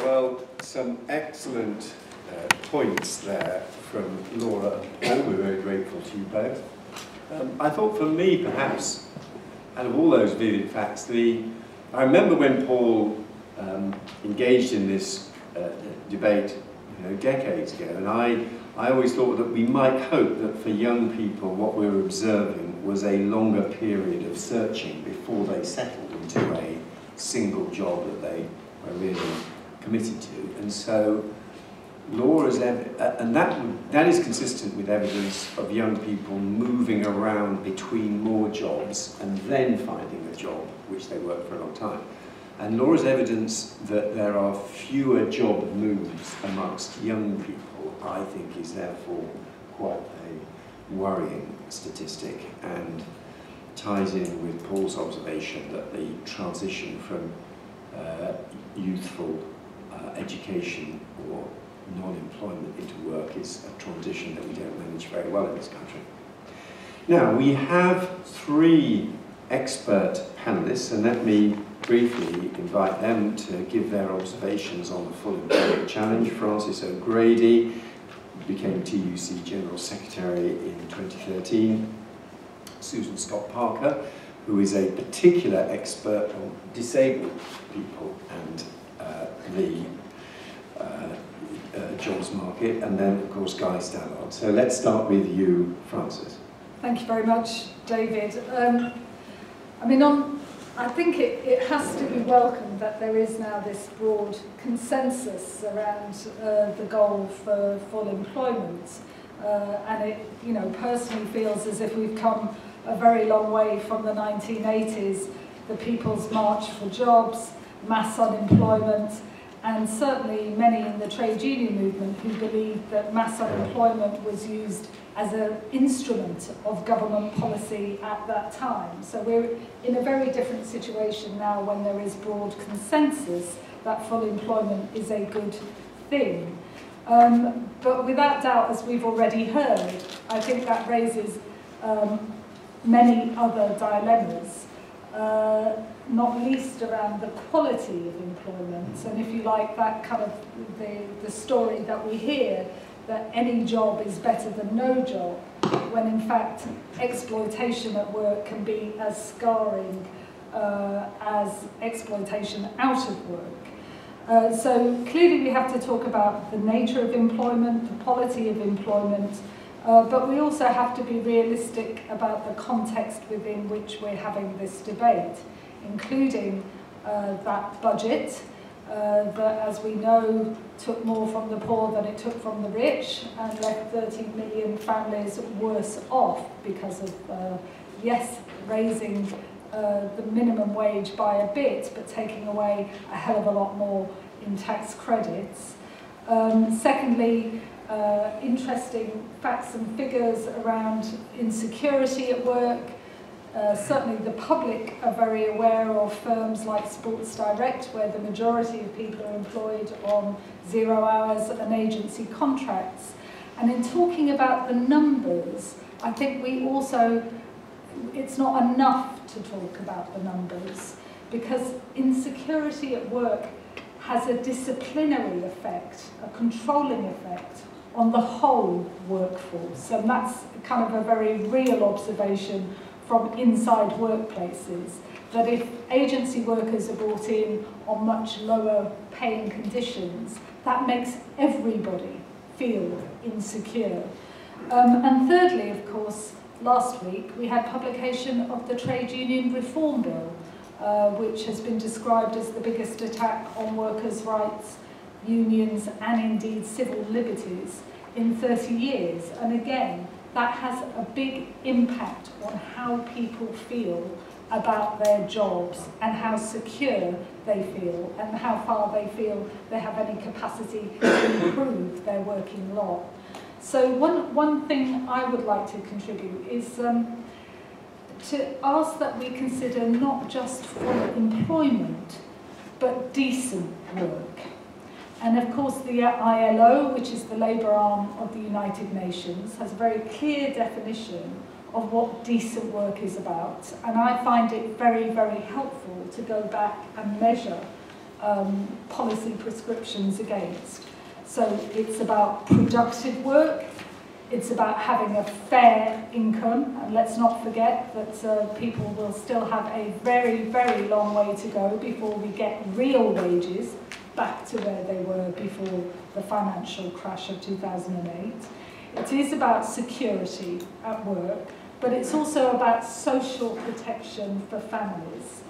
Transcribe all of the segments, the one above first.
Well, some excellent points there from Laura and Paul. We're very grateful to you both. I thought for me, perhaps, out of all those vivid facts, I remember when Paul engaged in this debate, decades ago, and I always thought that we might hope that for young people what we were observing was a longer period of searching before they settled into a single job that they were really committed to. And so Laura's and that is consistent with evidence of young people moving around between more jobs and then finding a job which they work for a long time. And Laura's evidence that there are fewer job moves amongst young people, I think, is therefore quite a worrying statistic and ties in with Paul's observation that the transition from youthful education or non-employment into work is a transition that we don't manage very well in this country. Now, we have three expert panellists, and let me briefly invite them to give their observations on the full employment challenge. Francis O'Grady became TUC General Secretary in 2013. Susan Scott Parker, who is a particular expert on disabled people and the jobs market, and then of course Guy Stallard. So let's start with you, Francis. Thank you very much, David. I think it has to be welcomed that there is now this broad consensus around the goal for full employment, and it, personally feels as if we've come a very long way from the 1980s, the People's March for Jobs, mass unemployment, and certainly many in the trade union movement who believed that mass unemployment was used as an instrument of government policy at that time. So we're in a very different situation now when there is broad consensus that full employment is a good thing. But without doubt, as we've already heard, I think that raises many other dilemmas, not least around the quality of employment. And if you like, that kind of the story that we hear, that any job is better than no job, when in fact exploitation at work can be as scarring as exploitation out of work. So clearly we have to talk about the nature of employment, the quality of employment, but we also have to be realistic about the context within which we're having this debate, including that budget that, as we know, took more from the poor than it took from the rich and left 13 million families worse off because of, yes, raising the minimum wage by a bit, but taking away a hell of a lot more in tax credits. Secondly, interesting facts and figures around insecurity at work. Certainly the public are very aware of firms like Sports Direct, where the majority of people are employed on 0 hours and agency contracts. And in talking about the numbers, I think we also, it's not enough to talk about the numbers, because insecurity at work has a disciplinary effect, a controlling effect on the whole workforce. And that's kind of a very real observation from inside workplaces, that if agency workers are brought in on much lower paying conditions, that makes everybody feel insecure. And thirdly, of course, last week we had publication of the Trade Union Reform Bill, which has been described as the biggest attack on workers' rights, unions, and indeed civil liberties in 30 years. And again, that has a big impact on how people feel about their jobs and how secure they feel and how far they feel they have any capacity to improve their working lot. So one thing I would like to contribute is to ask that we consider not just full employment, but decent work. And of course the ILO, which is the labour arm of the United Nations, has a very clear definition of what decent work is about. And I find it very, very helpful to go back and measure policy prescriptions against. So it's about productive work, it's about having a fair income, and let's not forget that people will still have a very, very long way to go before we get real wages back to where they were before the financial crash of 2008. It is about security at work, but it's also about social protection for families.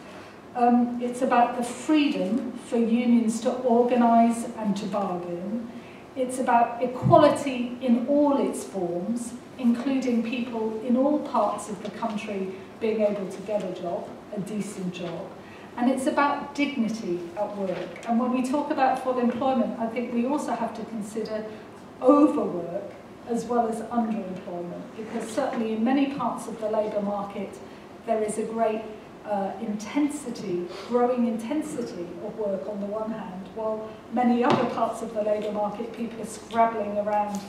It's about the freedom for unions to organise and to bargain. It's about equality in all its forms, including people in all parts of the country being able to get a job, a decent job. And it's about dignity at work. And when we talk about full employment, I think we also have to consider overwork as well as underemployment, because certainly in many parts of the labour market there is a great intensity, growing intensity of work on the one hand, while many other parts of the labour market people are scrabbling around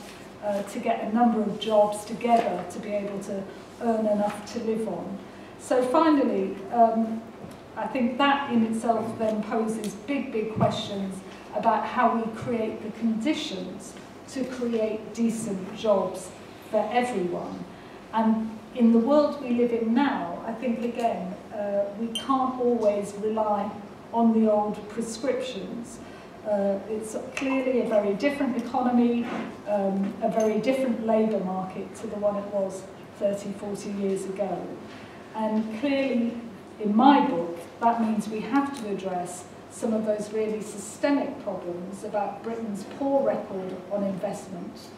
to get a number of jobs together to be able to earn enough to live on. So finally, I think that in itself then poses big, big questions about how we create the conditions to create decent jobs for everyone. And in the world we live in now, I think again, we can't always rely on the old prescriptions. It's clearly a very different economy, a very different labour market to the one it was 30, 40 years ago. And clearly, in my book, that means we have to address some of those really systemic problems about Britain's poor record on investment,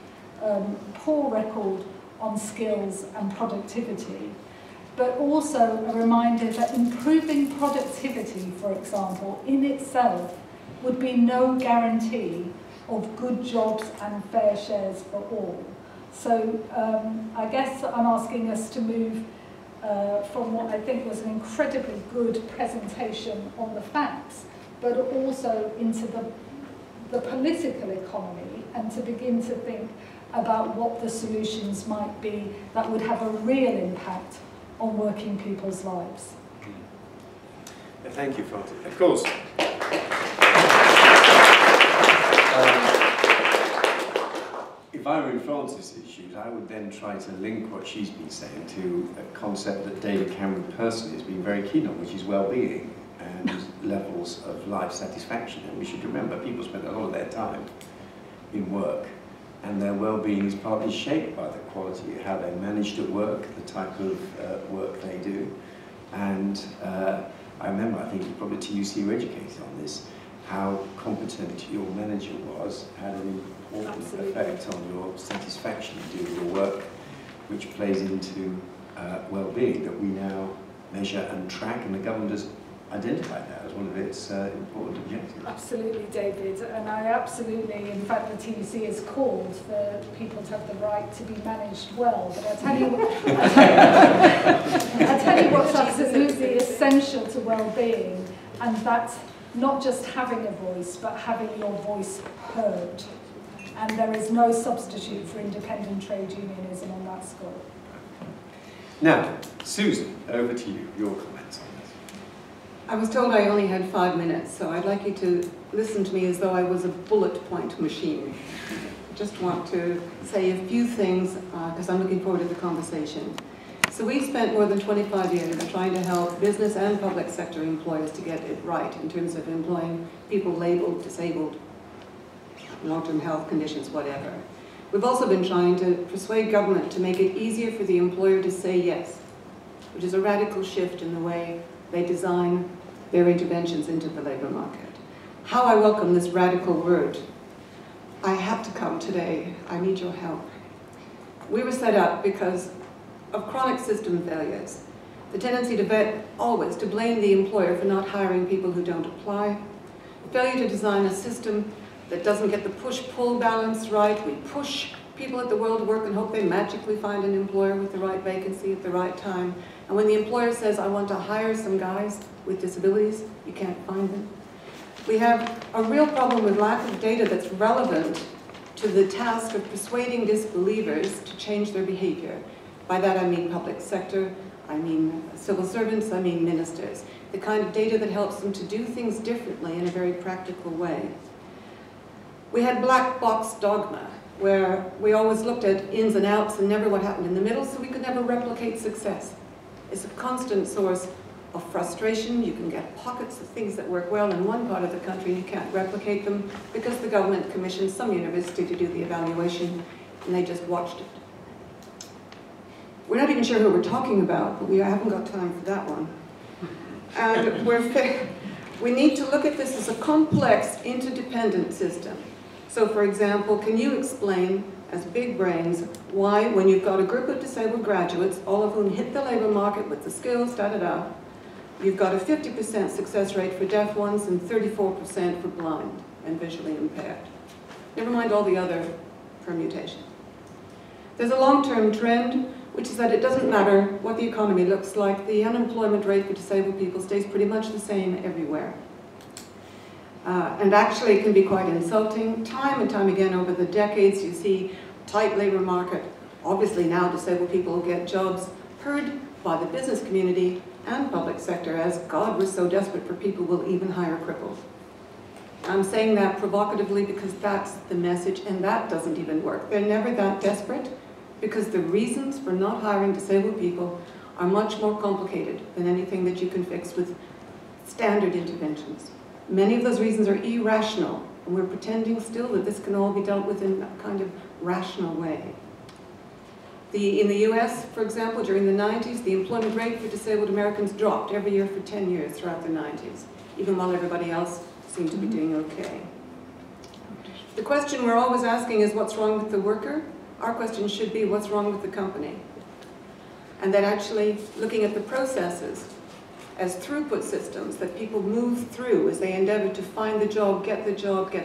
poor record on skills and productivity, but also a reminder that improving productivity, for example, in itself would be no guarantee of good jobs and fair shares for all. So I guess I'm asking us to move from what I think was an incredibly good presentation on the facts, but also into the political economy, and to begin to think about what the solutions might be that would have a real impact on working people's lives. Thank you, Frances. Of course. If I were in Frances' shoes, I would then try to link what she's been saying to a concept that David Cameron personally has been very keen on, which is well-being and levels of life satisfaction. And we should remember, people spend a lot of their time in work, and their well-being is partly shaped by the quality of how they're managed at work, the type of work they do. And I remember, I think you probably TUC were educated on this, how competent your manager was had an important effect on your satisfaction in doing your work, which plays into well-being that we now measure and track, and the government has identified that as one of its important objectives. Absolutely, David, and I absolutely, in fact the TUC is called for people to have the right to be managed well, but I tell you what's absolutely essential to well-being, and that's not just having a voice, but having your voice heard. And there is no substitute for independent trade unionism on that score. Now, Susan, over to you, your comments on this. I was told I only had 5 minutes, so I'd like you to listen to me as though I was a bullet point machine. I just want to say a few things, because I'm looking forward to the conversation. So we've spent more than 25 years trying to help business and public sector employers to get it right in terms of employing people labeled disabled, long-term health conditions, whatever. We've also been trying to persuade government to make it easier for the employer to say yes, which is a radical shift in the way they design their interventions into the labour market. How I welcome this radical word. I have to come today. I need your help. We were set up because of chronic system failures, the tendency to always to blame the employer for not hiring people who don't apply, the failure to design a system that doesn't get the push-pull balance right. We push people at the world of work and hope they magically find an employer with the right vacancy at the right time. And when the employer says, I want to hire some guys with disabilities, you can't find them. We have a real problem with lack of data that's relevant to the task of persuading disbelievers to change their behavior. By that I mean public sector, I mean civil servants, I mean ministers. the kind of data that helps them to do things differently in a very practical way. We had black box dogma, where we always looked at ins and outs and never what happened in the middle, so we could never replicate success. It's a constant source of frustration. You can get pockets of things that work well in one part of the country and you can't replicate them because the government commissioned some university to do the evaluation and they just watched it. We're not even sure who we're talking about, but we haven't got time for that one. And we need to look at this as a complex, interdependent system. So for example, can you explain, as big brains, why when you've got a group of disabled graduates, all of whom hit the labor market with the skills, da-da-da, you've got a 50% success rate for deaf ones and 34% for blind and visually impaired. Never mind all the other permutations. There's a long-term trend, which is that it doesn't matter what the economy looks like, the unemployment rate for disabled people stays pretty much the same everywhere. And actually it can be quite insulting. Time and time again over the decades you see tight labor market. Obviously now disabled people get jobs, heard by the business community and public sector as, God, we're so desperate for people, we'll even hire cripples. I'm saying that provocatively because that's the message, and that doesn't even work. They're never that desperate because the reasons for not hiring disabled people are much more complicated than anything that you can fix with standard interventions. Many of those reasons are irrational, and we're pretending still that this can all be dealt with in a kind of rational way. In the US, for example, during the 90s, the employment rate for disabled Americans dropped every year for 10 years throughout the 90s, even while everybody else seemed to be doing okay. The question we're always asking is what's wrong with the worker? Our question should be what's wrong with the company? And then actually looking at the processes as throughput systems that people move through as they endeavor to find the job, get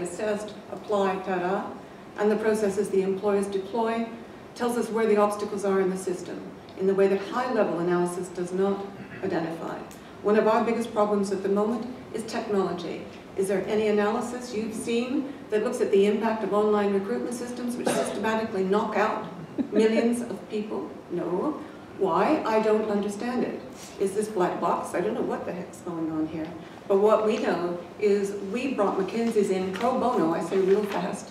assessed, apply, ta-da, and the processes the employers deploy tells us where the obstacles are in the system in the way that high-level analysis does not identify. One of our biggest problems at the moment is technology. Is there any analysis you've seen that looks at the impact of online recruitment systems which systematically knock out millions of people? No. Why? I don't understand it. Is this black box? I don't know what the heck's going on here. But what we know is we brought McKinsey's in pro bono, I say real fast,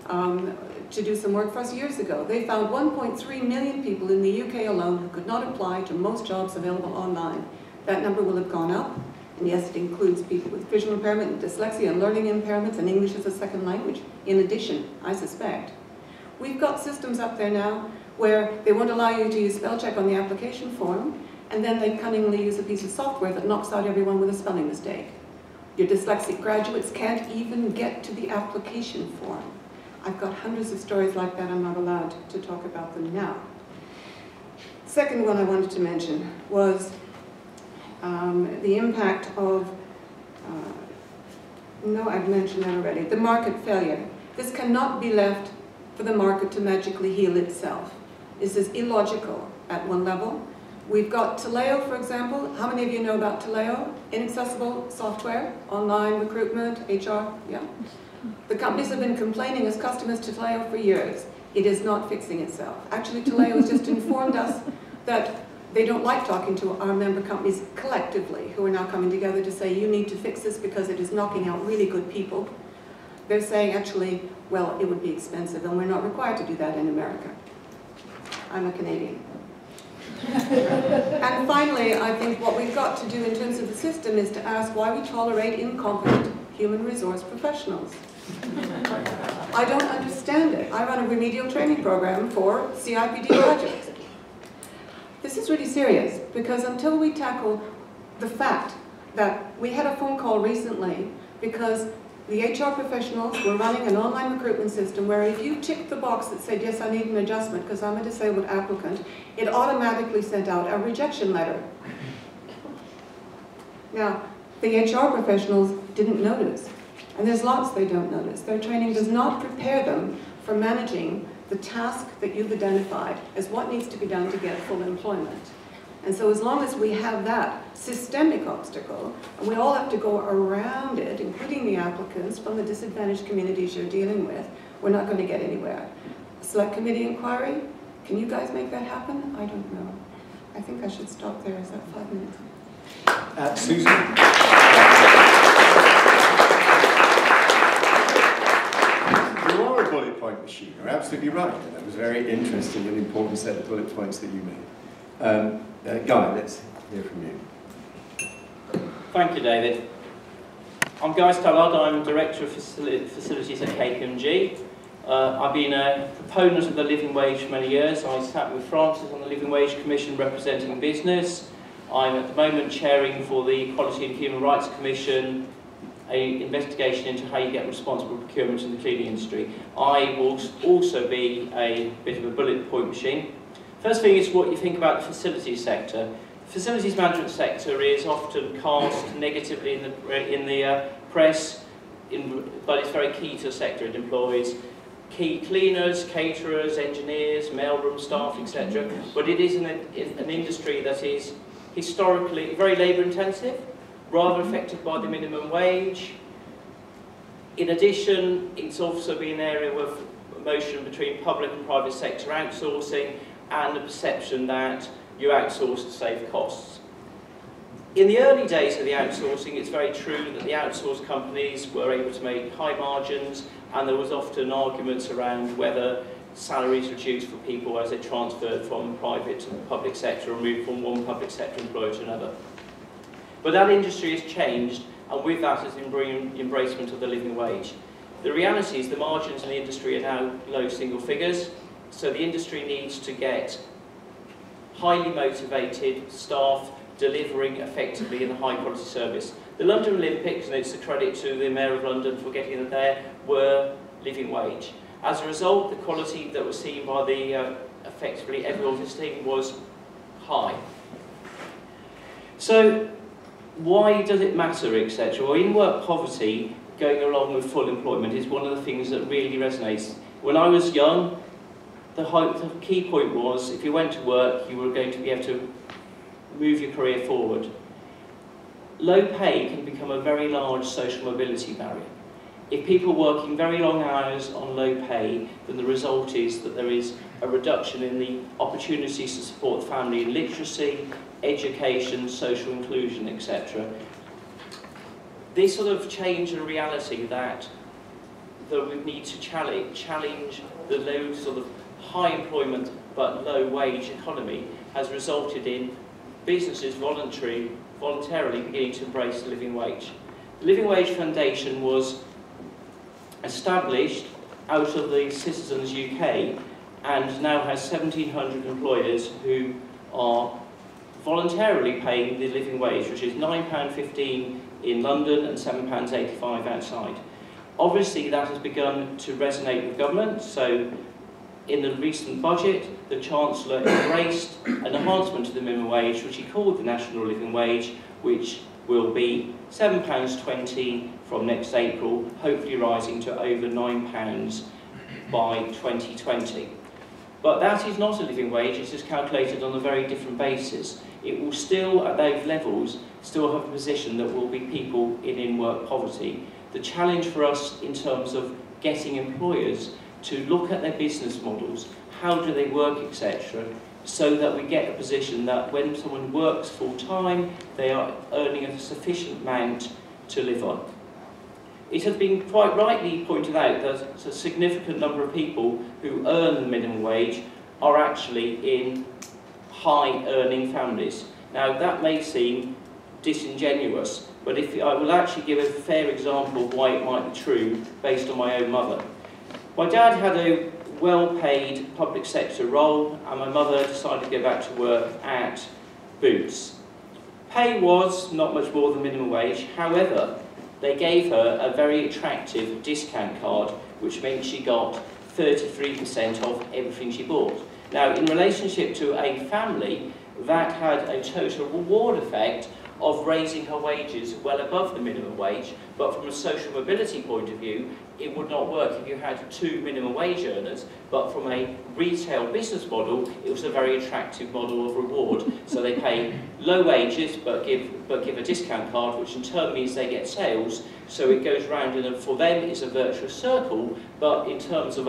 to do some work for us years ago. They found 1.3 million people in the UK alone who could not apply to most jobs available online. That number will have gone up. And yes, it includes people with visual impairment and dyslexia and learning impairments and English as a second language. In addition, I suspect. We've got systems up there now where they won't allow you to use spell check on the application form, and then they cunningly use a piece of software that knocks out everyone with a spelling mistake. Your dyslexic graduates can't even get to the application form. I've got hundreds of stories like that. I'm not allowed to talk about them now. Second one I wanted to mention was the impact of, no, I've mentioned that already, the market failure. This cannot be left for the market to magically heal itself. This is illogical at one level. We've got Taleo, for example. How many of you know about Taleo? Inaccessible software, online recruitment, HR, yeah? The companies have been complaining as customers to Taleo for years. It is not fixing itself. Actually, Taleo has just informed us that they don't like talking to our member companies collectively, who are now coming together to say, you need to fix this because it is knocking out really good people. They're saying, actually, well, it would be expensive, and we're not required to do that in America. I'm a Canadian. And finally, I think what we've got to do in terms of the system is to ask why we tolerate incompetent human resource professionals. I don't understand it. I run a remedial training program for CIPD graduates. This is really serious, because until we tackle the fact that we had a phone call recently because the HR professionals were running an online recruitment system where if you ticked the box that said, yes, I need an adjustment because I'm a disabled applicant, it automatically sent out a rejection letter. Now, the HR professionals didn't notice, and there's lots they don't notice. Their training does not prepare them for managing the task that you've identified as what needs to be done to get full employment. And so as long as we have that systemic obstacle, and we all have to go around it, including the applicants from the disadvantaged communities you're dealing with, we're not going to get anywhere. A select committee inquiry, can you guys make that happen? I don't know. I think I should stop there. Is that 5 minutes? Susan? You are a bullet point machine, you're absolutely right. And that was a very interesting and important set of bullet points that you made. Guy, let's hear from you. Thank you, David. I'm Guy Stallard, I'm Director of Facilities at KPMG. I've been a proponent of the living wage for many years. I sat with Francis on the Living Wage Commission representing business. I'm at the moment chairing for the Equality and Human Rights Commission an investigation into how you get responsible procurement in the cleaning industry. I will also be a bit of a bullet point machine. First thing is what you think about the facilities sector. The facilities management sector is often cast negatively in the press, but it's very key to the sector. It employs key cleaners, caterers, engineers, mailroom staff, etc. But it is an industry that is historically very labour intensive, rather affected by the minimum wage. In addition, it's also been an area of motion between public and private sector outsourcing and the perception that you outsource to save costs. In the early days of the outsourcing, it's very true that the outsourced companies were able to make high margins, and there was often arguments around whether salaries reduced for people as they transferred from private to the public sector or moved from one public sector employer to another. But that industry has changed, and with that has been bringing embracement of the living wage. The reality is the margins in the industry are now low single figures, so the industry needs to get highly motivated staff delivering effectively in a high quality service. The London Olympics, and it's a credit to the Mayor of London for getting them there, were living wage. As a result, the quality that was seen by the effectively everyone visiting was high. So why does it matter, etc.? Well, in-work poverty, going along with full employment, is one of the things that really resonates. When I was young, the key point was if you went to work, you were going to be able to move your career forward. Low pay can become a very large social mobility barrier. If people are working very long hours on low pay, then the result is that there is a reduction in the opportunities to support family in literacy, education, social inclusion, etc. This sort of change in reality that we need to challenge the low sort of high employment but low wage economy has resulted in businesses voluntarily beginning to embrace the living wage. The Living Wage Foundation was established out of the Citizens UK and now has 1,700 employers who are voluntarily paying the living wage, which is £9.15 in London and £7.85 outside. Obviously that has begun to resonate with government, so in the recent budget the Chancellor embraced an enhancement to the minimum wage which he called the National Living Wage, which will be £7.20 from next April, hopefully rising to over £9 by 2020. But that is not a living wage, it is calculated on a very different basis. It will still, at those levels, still have a position that will be people in-work poverty. The challenge for us in terms of getting employers to look at their business models, how do they work, etc., so that we get a position that when someone works full-time, they are earning a sufficient amount to live on. It has been quite rightly pointed out that a significant number of people who earn the minimum wage are actually in high-earning families. Now, that may seem disingenuous, but I will actually give a fair example of why it might be true based on my own mother. My dad had a well-paid public sector role, and my mother decided to go back to work at Boots. Pay was not much more than minimum wage, however, they gave her a very attractive discount card, which meant she got 33% of everything she bought. Now, in relationship to a family, that had a total reward effect of raising her wages well above the minimum wage, but from a social mobility point of view, it would not work if you had two minimum wage earners, but from a retail business model, it was a very attractive model of reward. So they pay low wages, but give a discount card, which in turn means they get sales, so it goes round, and for them it's a virtuous circle, but in terms of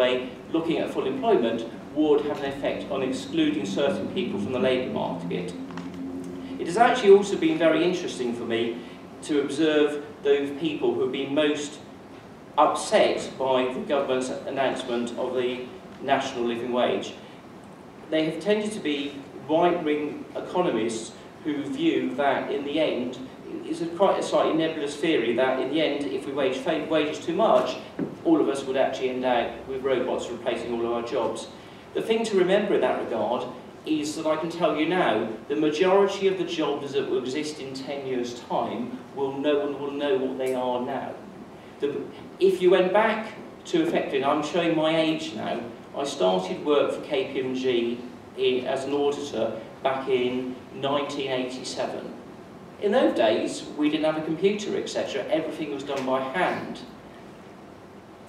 looking at full employment, would have an effect on excluding certain people from the labour market. In It has actually also been very interesting for me to observe those people who have been most upset by the government's announcement of the national living wage. They have tended to be right-wing economists who view that in the end, it's quite a slightly nebulous theory that in the end, if we wage wages too much, all of us would actually end out with robots replacing all of our jobs. The thing to remember in that regard is that I can tell you now, the majority of the jobs that will exist in 10 years' time, no one will know what they are now. If you went back to effectively, and I'm showing my age now, I started work for KPMG as an auditor back in 1987. In those days, we didn't have a computer, etc. Everything was done by hand.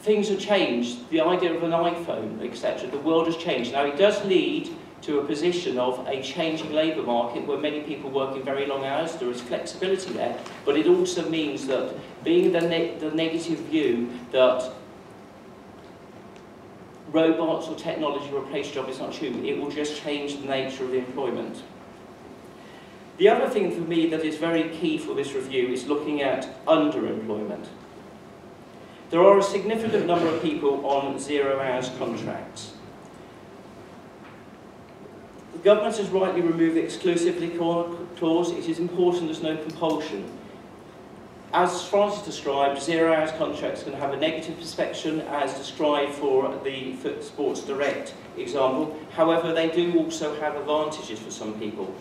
Things have changed. The idea of an iPhone, etc. The world has changed. Now, it does lead to a position of a changing labour market where many people work in very long hours. There is flexibility there, but it also means that being the negative view that robots or technology replace jobs is not true. It will just change the nature of employment. The other thing for me that is very key for this review is looking at underemployment. There are a significant number of people on 0 hours contracts. The government has rightly removed the exclusively clause. It is important there's no compulsion. As Francis described, 0 hours contracts can have a negative perception as described for the Sports Direct example. However, they do also have advantages for some people.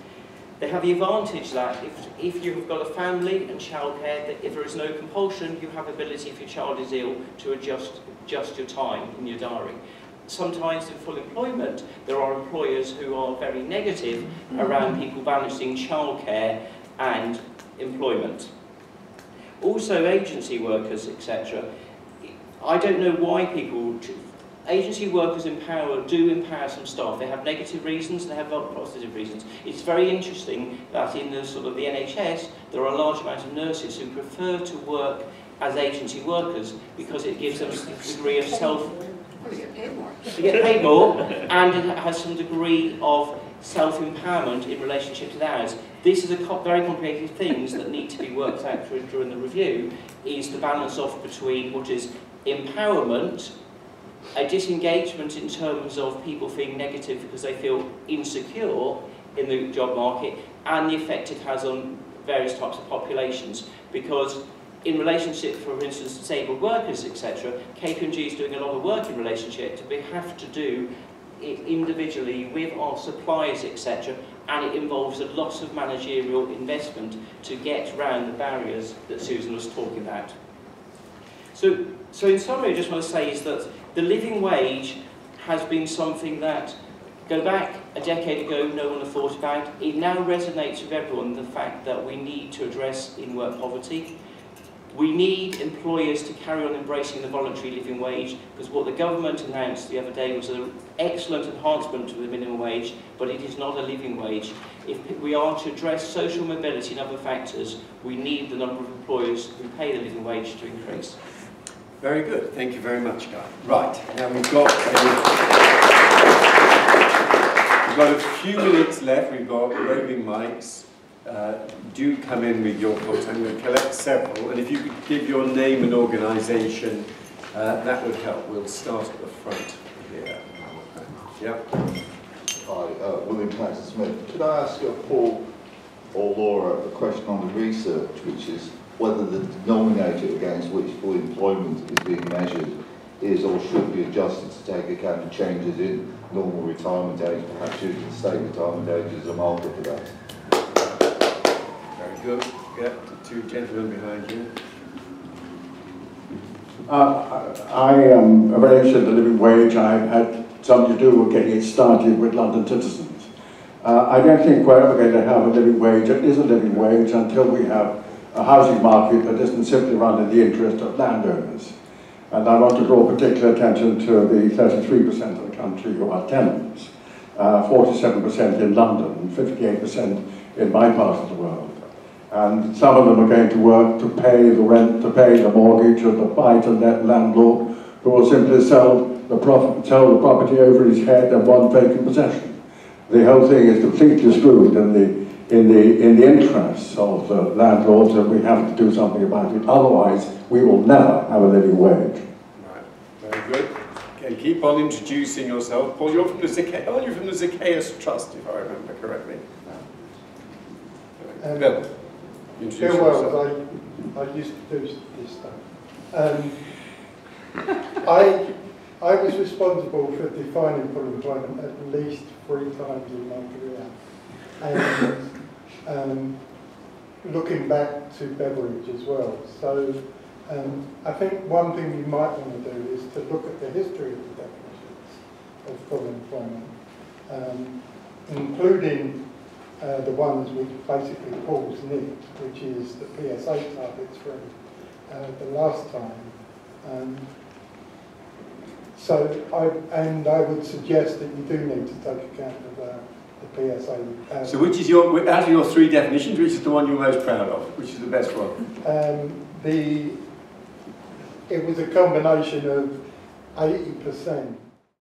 They have the advantage that if you've got a family and childcare, that if there is no compulsion, you have ability, if your child is ill, to adjust your time in your diary. Sometimes in full employment, there are employers who are very negative around people balancing childcare and employment. Also agency workers, etc. I don't know why people... Agency workers do empower some staff. They have negative reasons and they have positive reasons. It's very interesting that in the sort of the NHS, there are a large amount of nurses who prefer to work as agency workers because it gives them a degree of They get paid more. They get paid more, and it has some degree of self-empowerment in relationship to theirs. This is a very complicated things that need to be worked out during the review, is the balance off between what is empowerment, a disengagement in terms of people feeling negative because they feel insecure in the job market, and the effect it has on various types of populations. Because in relationship, for instance, disabled workers, etc., KPMG is doing a lot of work in relationship that we have to do it individually with our suppliers, etc., and it involves a lot of managerial investment to get around the barriers that Susan was talking about. So in summary, I just want to say is that the living wage has been something that, go back a decade ago, no one had thought about. It now resonates with everyone, the fact that we need to address in-work poverty. We need employers to carry on embracing the voluntary living wage, because what the government announced the other day was an excellent enhancement to the minimum wage, but it is not a living wage. If we are to address social mobility and other factors, we need the number of employers who pay the living wage to increase. Very good. Thank you very much, Guy. Right, now we've got a few minutes left. We've got roving mics. Do come in with your thoughts. I'm going to collect several, and if you could give your name and organisation, that would help. We'll start at the front here. Yeah. Hi, William Paxton-Smith. Could I ask Paul or Laura a question on the research, which is whether the denominator against which full employment is being measured is or should be adjusted to take account of changes in normal retirement age, perhaps using state retirement age as a marker for that? Very good. Yeah, the two gentlemen behind you. I am very interested in the living wage. I've had something to do with getting it started with London citizens. I don't think we're ever going to have a living wage. It is a living wage until we have a housing market that isn't simply run in the interest of landowners. And I want to draw particular attention to the 33% of the country who are tenants, 47% in London, 58% in my part of the world. And some of them are going to work to pay the rent, to pay the mortgage, or to buy to let landlord who will simply sell the property over his head and one vacant possession. The whole thing is completely screwed, and in the interests of the landlords that we have to do something about it. Otherwise, we will never have a living wage. Right, very good. Okay, keep on introducing yourself. Paul, you're from the Zacchaeus Trust, if I remember correctly. Bill, introduce yourself. Well, I used to do this stuff. I was responsible for defining full employment at least 3 times in my career, and looking back to Beveridge as well. So I think one thing you might want to do is to look at the history of the definitions of full employment, including the ones which basically Paul's nicked, which is the PSA targets from the last time. So I would suggest that you do need to take account of the PSA. So which is out of your 3 definitions, which is the one you're most proud of? Which is the best one? It was a combination of 80%